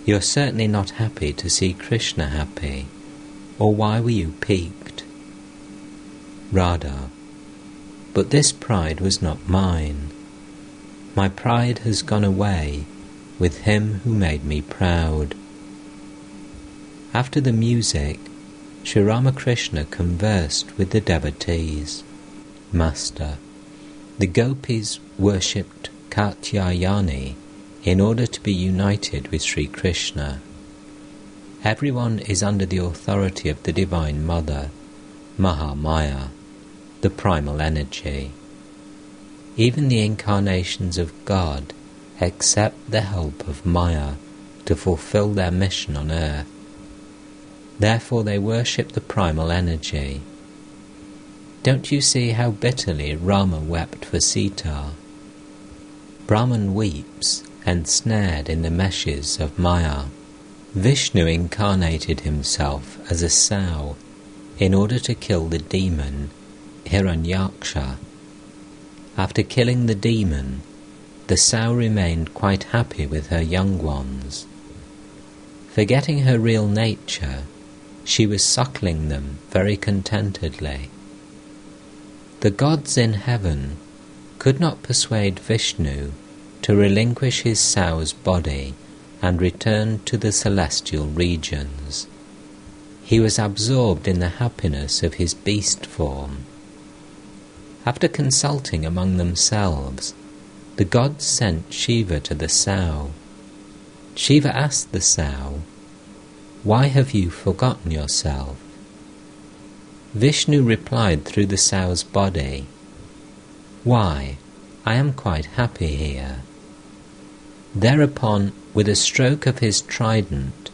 You're certainly not happy to see Krishna happy, or why were you piqued? Radha: but this pride was not mine. My pride has gone away with him who made me proud. After the music, Sri Ramakrishna conversed with the devotees. Master: the gopis worshipped Katyayani in order to be united with Sri Krishna. everyone is under the authority of the Divine Mother, Mahamaya, the primal energy. Even the incarnations of God accept the help of Maya to fulfill their mission on earth. Therefore they worship the primal energy. Don't you see how bitterly Rama wept for Sita? Brahman weeps, ensnared in the meshes of Maya. Vishnu incarnated himself as a sow in order to kill the demon Hiranyaksha. After killing the demon, the sow remained quite happy with her young ones. Forgetting her real nature, she was suckling them very contentedly. The gods in heaven could not persuade Vishnu to relinquish his sow's body and return to the celestial regions. He was absorbed in the happiness of his beast form. After consulting among themselves, the gods sent Shiva to the sow. Shiva asked the sow, "Why have you forgotten yourself?" Vishnu replied through the sow's body, "Why, I am quite happy here." Thereupon, with a stroke of his trident,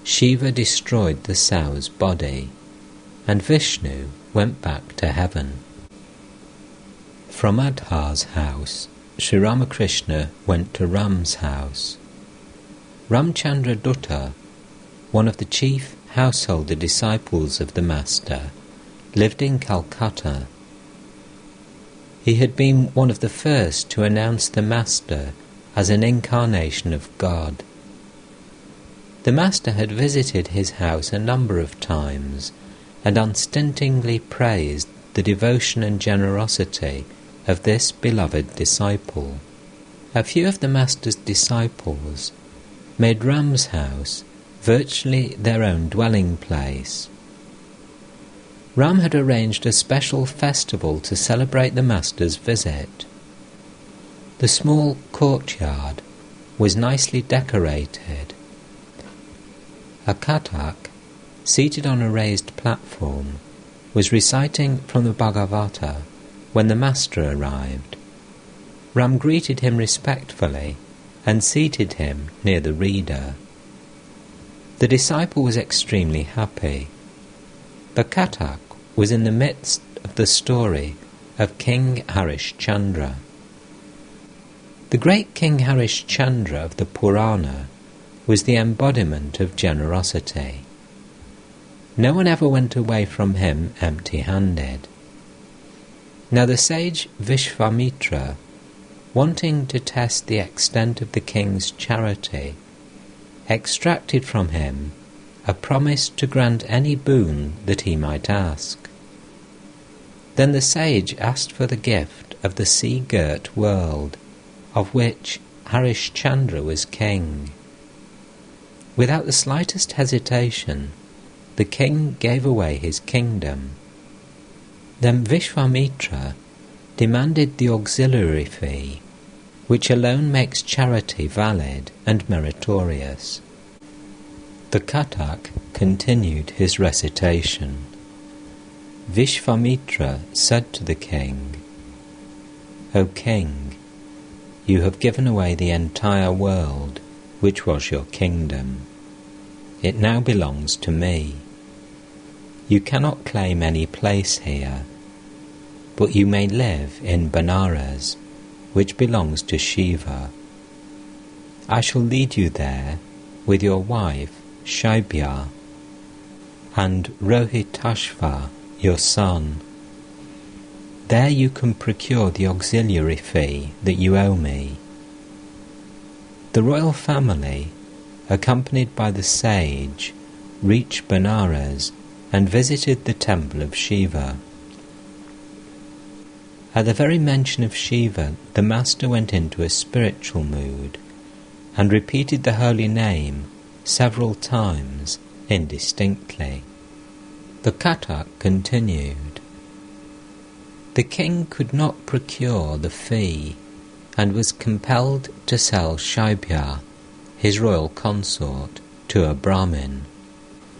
Shiva destroyed the sow's body, and Vishnu went back to heaven. From Adhar's house, Sri Ramakrishna went to Ram's house. Ramchandra Dutta, one of the chief householder disciples of the Master, lived in Calcutta. He had been one of the first to announce the Master as an incarnation of God. The Master had visited his house a number of times and unstintingly praised the devotion and generosity of this beloved disciple. A few of the Master's disciples made Ram's house virtually their own dwelling place. Ram had arranged a special festival to celebrate the Master's visit. The small courtyard was nicely decorated. A Kathak, seated on a raised platform, was reciting from the Bhagavata when the Master arrived. Ram greeted him respectfully and seated him near the reader. The disciple was extremely happy. The Kathak was in the midst of the story of King Harishchandra. The great King Harishchandra of the Purana was the embodiment of generosity. No one ever went away from him empty-handed. Now the sage Vishvamitra, wanting to test the extent of the king's charity, extracted from him a promise to grant any boon that he might ask. Then the sage asked for the gift of the sea-girt world, of which Harishchandra was king. Without the slightest hesitation, the king gave away his kingdom. Then Vishvamitra demanded the auxiliary fee, which alone makes charity valid and meritorious. The Kathak continued his recitation. Vishvamitra said to the king, "O king, you have given away the entire world, which was your kingdom. It now belongs to me. You cannot claim any place here, but you may live in Benares, which belongs to Shiva. I shall lead you there with your wife, Shaibya, and Rohitashva, your son. There you can procure the auxiliary fee that you owe me." The royal family, accompanied by the sage, reached Benares and visited the temple of Shiva. At the very mention of Shiva, the Master went into a spiritual mood and repeated the holy name several times indistinctly. The Kathak continued. The king could not procure the fee and was compelled to sell Shaibya, his royal consort, to a Brahmin.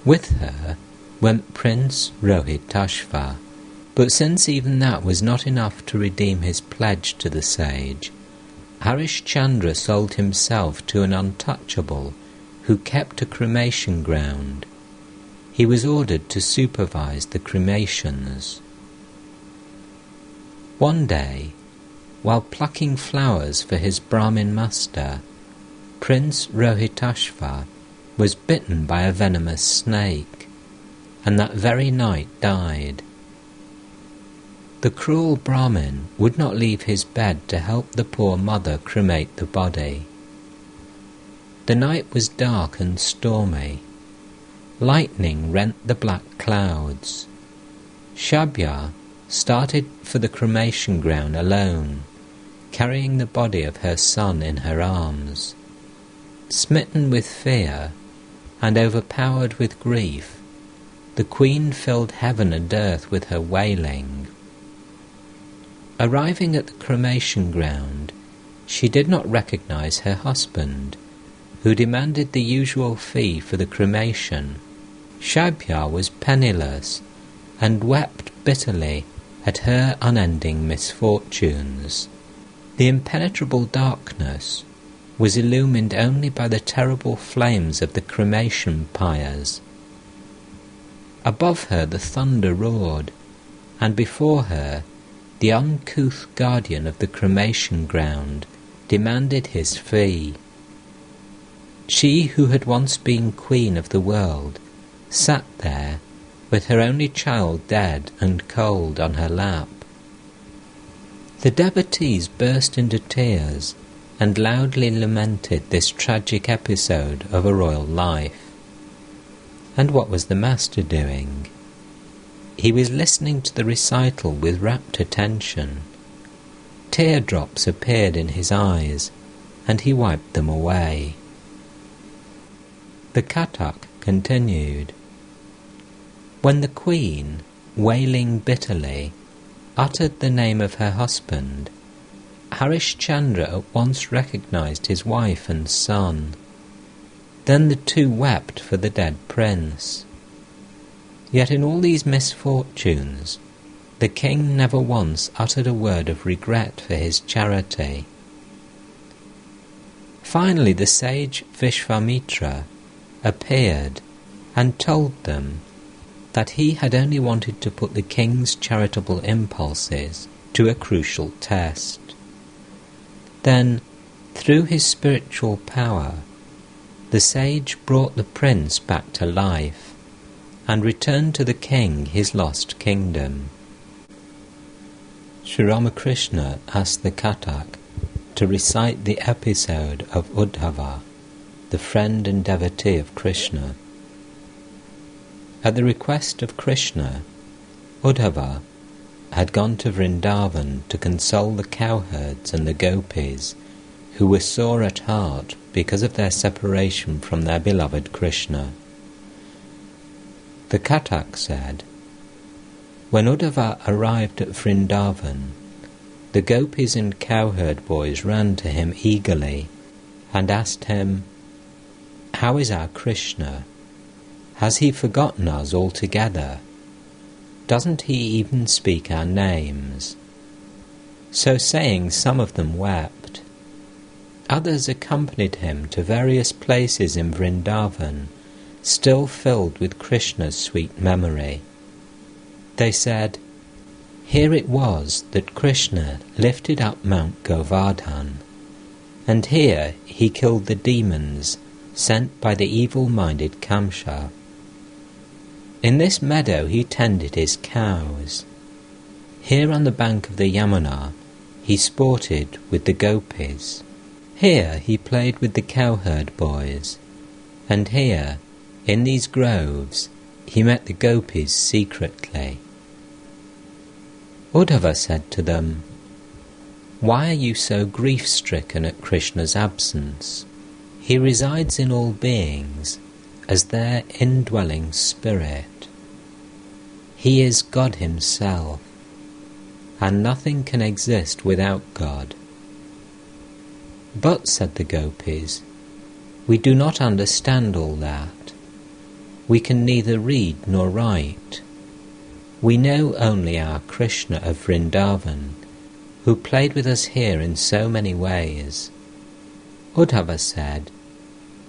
With her went Prince Rohitashva, but since even that was not enough to redeem his pledge to the sage, Harishchandra sold himself to an untouchable who kept a cremation ground. He was ordered to supervise the cremations. One day, while plucking flowers for his Brahmin master, Prince Rohitashva was bitten by a venomous snake, and that very night died. The cruel Brahmin would not leave his bed to help the poor mother cremate the body. The night was dark and stormy. Lightning rent the black clouds. Shabya started for the cremation ground alone, carrying the body of her son in her arms. Smitten with fear and overpowered with grief, the queen filled heaven and earth with her wailing. Arriving at the cremation ground, she did not recognize her husband, who demanded the usual fee for the cremation. Shabya was penniless and wept bitterly at her unending misfortunes. The impenetrable darkness was illumined only by the terrible flames of the cremation pyres. Above her the thunder roared, and before her the uncouth guardian of the cremation ground demanded his fee. She who had once been queen of the world sat there with her only child dead and cold on her lap. The devotees burst into tears and loudly lamented this tragic episode of a royal life. And what was the master doing? He was listening to the recital with rapt attention. Teardrops appeared in his eyes, and he wiped them away. The Kathak continued. When the queen, wailing bitterly, uttered the name of her husband, Harishchandra at once recognized his wife and son. Then the two wept for the dead prince. Yet in all these misfortunes, the king never once uttered a word of regret for his charity. Finally the sage Vishvamitra appeared and told them that he had only wanted to put the king's charitable impulses to a crucial test. Then, through his spiritual power, the sage brought the prince back to life and returned to the king his lost kingdom. Sri Ramakrishna asked the Kathak to recite the episode of Uddhava, the friend and devotee of Krishna. At the request of Krishna, Uddhava had gone to Vrindavan to console the cowherds and the gopis, who were sore at heart because of their separation from their beloved Krishna. The Kathak said, when Uddhava arrived at Vrindavan, the gopis and cowherd boys ran to him eagerly and asked him, "How is our Krishna? Has he forgotten us altogether? Doesn't he even speak our names?" So saying, some of them wept. Others accompanied him to various places in Vrindavan, still filled with Krishna's sweet memory. They said, "Here it was that Krishna lifted up Mount Govardhan, and here he killed the demons sent by the evil-minded Kamsa. In this meadow he tended his cows. Here on the bank of the Yamuna he sported with the gopis. Here he played with the cowherd boys, and here, in these groves, he met the gopis secretly." Uddhava said to them, "Why are you so grief-stricken at Krishna's absence? He resides in all beings as their indwelling spirit. He is God himself, and nothing can exist without God." "But," said the gopis, "we do not understand all that. We can neither read nor write. We know only our Krishna of Vrindavan, who played with us here in so many ways. Uddhava said,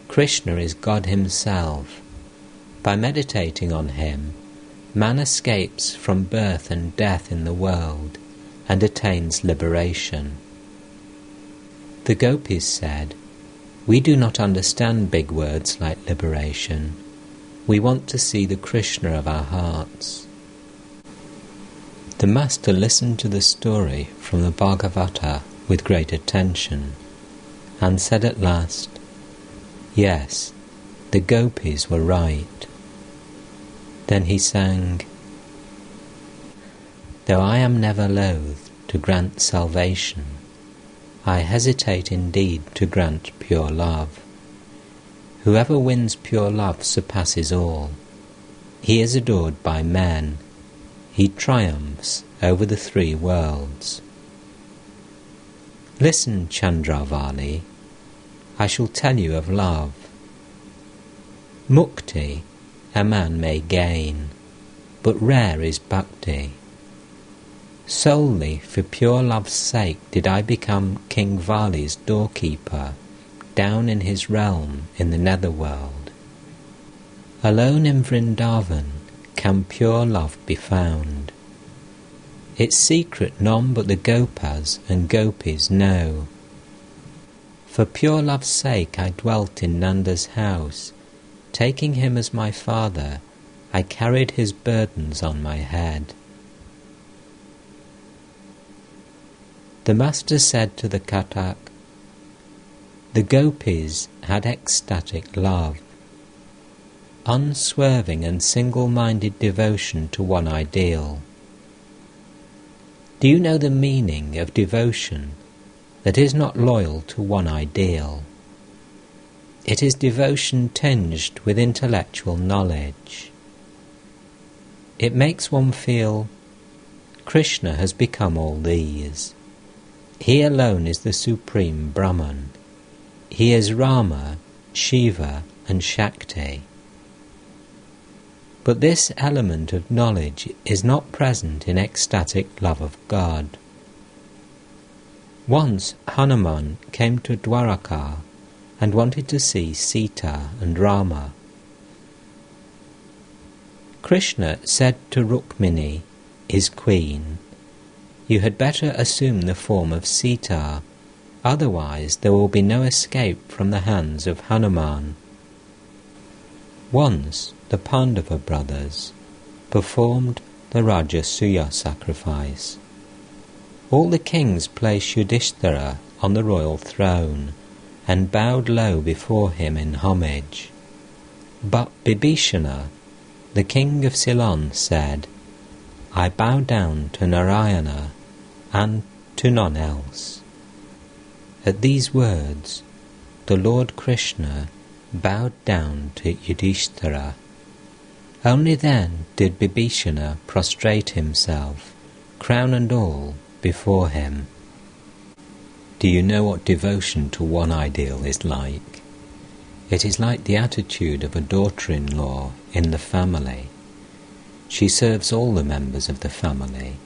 Krishna is God himself. By meditating on him, man escapes from birth and death in the world and attains liberation. The gopis said, we do not understand big words like liberation. We want to see the Krishna of our hearts. The master listened to the story from the Bhagavata with great attention and said at last, yes, the gopis were right. Then he sang, though I am never loath to grant salvation, I hesitate indeed to grant pure love. Whoever wins pure love surpasses all. He is adored by men. He triumphs over the three worlds. Listen, Chandravali, I shall tell you of love. Mukti a man may gain, but rare is bhakti. Solely for pure love's sake did I become King Vali's doorkeeper, down in his realm in the netherworld. Alone in Vrindavan can pure love be found. Its secret none but the Gopas and Gopis know. For pure love's sake I dwelt in Nanda's house. Taking him as my father, I carried his burdens on my head. The master said to the Kathak, the gopis had ecstatic love, unswerving and single-minded devotion to one ideal. Do you know the meaning of devotion that is not loyal to one ideal? It is devotion tinged with intellectual knowledge. It makes one feel, Krishna has become all these. He alone is the supreme Brahman. He is Rama, Shiva and Shakti. But this element of knowledge is not present in ecstatic love of God. Once Hanuman came to Dwaraka and wanted to see Sita and Rama. Krishna said to Rukmini, his queen, you had better assume the form of Sita, otherwise there will be no escape from the hands of Hanuman. Once the Pandava brothers performed the Rajasuya sacrifice. All the kings placed Yudhishthira on the royal throne and bowed low before him in homage. But Bibhishana, the king of Ceylon, said, I bow down to Narayana and to none else. At these words, the Lord Krishna bowed down to Yudhishthira. Only then did Bibhishana prostrate himself, crown and all, before him. Do you know what devotion to one ideal is like? It is like the attitude of a daughter-in-law in the family. She serves all the members of the family,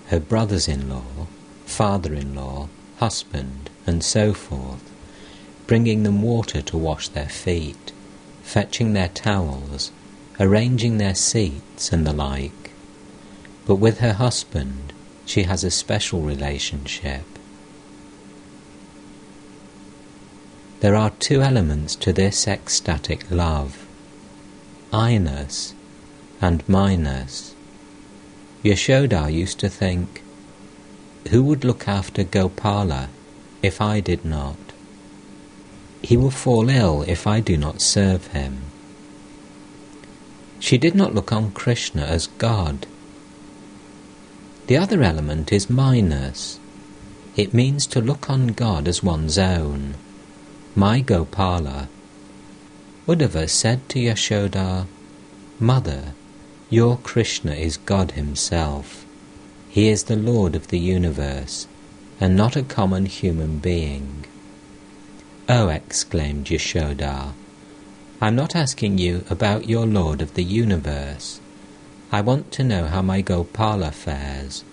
her brothers-in-law, father-in-law, husband, and so forth, bringing them water to wash their feet, fetching their towels, arranging their seats, and the like. But with her husband, she has a special relationship. There are two elements to this ecstatic love, I-ness and my-ness. Yashoda used to think, who would look after Gopala if I did not? He will fall ill if I do not serve him. She did not look on Krishna as God. The other element is my-ness. It means to look on God as one's own. My Gopala. Uddhava said to Yashoda, Mother, your Krishna is God himself. He is the Lord of the universe, and not a common human being. Oh, exclaimed Yashoda, I'm not asking you about your Lord of the universe. I want to know how my Gopala fares.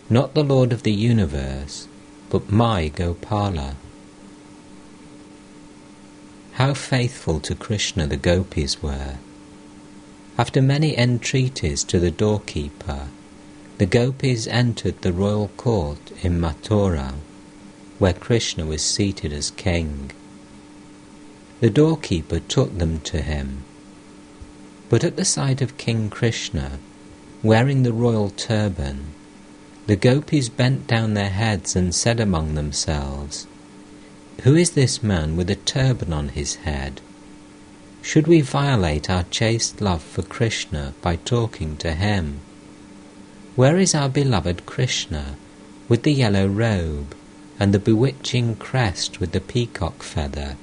Not the Lord of the universe, but my Gopala. How faithful to Krishna the gopis were. After many entreaties to the doorkeeper, the gopis entered the royal court in Mathura, where Krishna was seated as king. The doorkeeper took them to him. But at the sight of King Krishna, wearing the royal turban, the gopis bent down their heads and said among themselves, "Who is this man with a turban on his head? Should we violate our chaste love for Krishna by talking to him? Where is our beloved Krishna, with the yellow robe and the bewitching crest with the peacock feather?"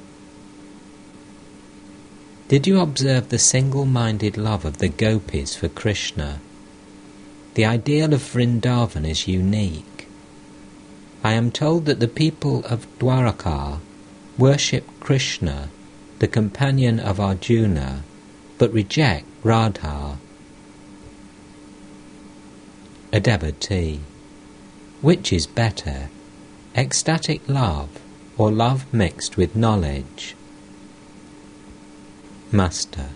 Did you observe the single-minded love of the gopis for Krishna? The ideal of Vrindavan is unique. I am told that the people of Dwaraka worship Krishna, the companion of Arjuna, but reject Radha. A devotee. Which is better, ecstatic love or love mixed with knowledge? Master.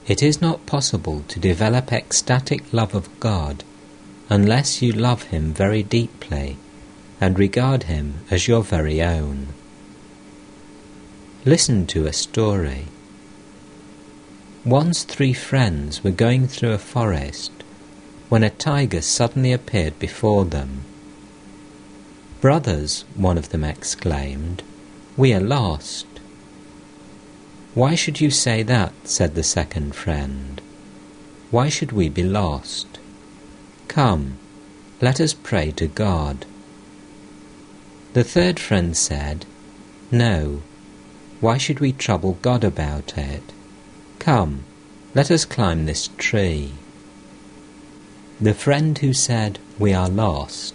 It is not possible to develop ecstatic love of God unless you love Him very deeply and regard Him as your very own. Listen to a story. Once 3 friends were going through a forest when a tiger suddenly appeared before them. "Brothers," one of them exclaimed, "we are lost." "Why should you say that?" said the second friend. "Why should we be lost? Come, let us pray to God." The third friend said, "No, why should we trouble God about it? Come, let us climb this tree." The friend who said, "We are lost,"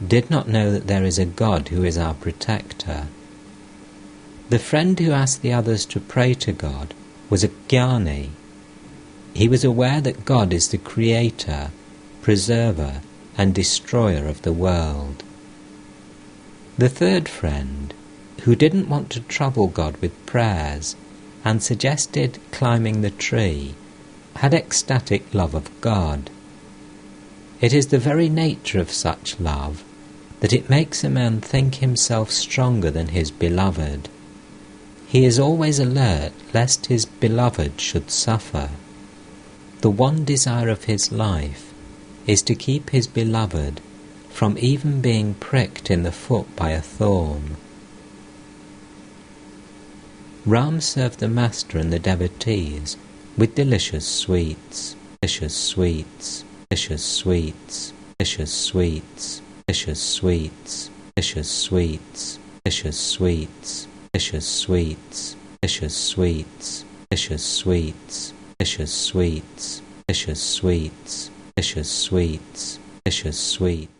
did not know that there is a God who is our protector. The friend who asked the others to pray to God was a jnani. He was aware that God is the creator, preserver, and destroyer of the world. The third friend, who didn't want to trouble God with prayers and suggested climbing the tree, had ecstatic love of God. It is the very nature of such love that it makes a man think himself stronger than his beloved. He is always alert lest his beloved should suffer. The one desire of his life is to keep his beloved from even being pricked in the foot by a thorn. Ram served the master and the devotees with delicious sweets, delicious sweets, delicious sweets, delicious sweets, delicious sweets, delicious sweets, delicious sweets, delicious sweets, delicious sweets, delicious sweets, delicious sweets, delicious sweets, delicious sweets, delicious sweets.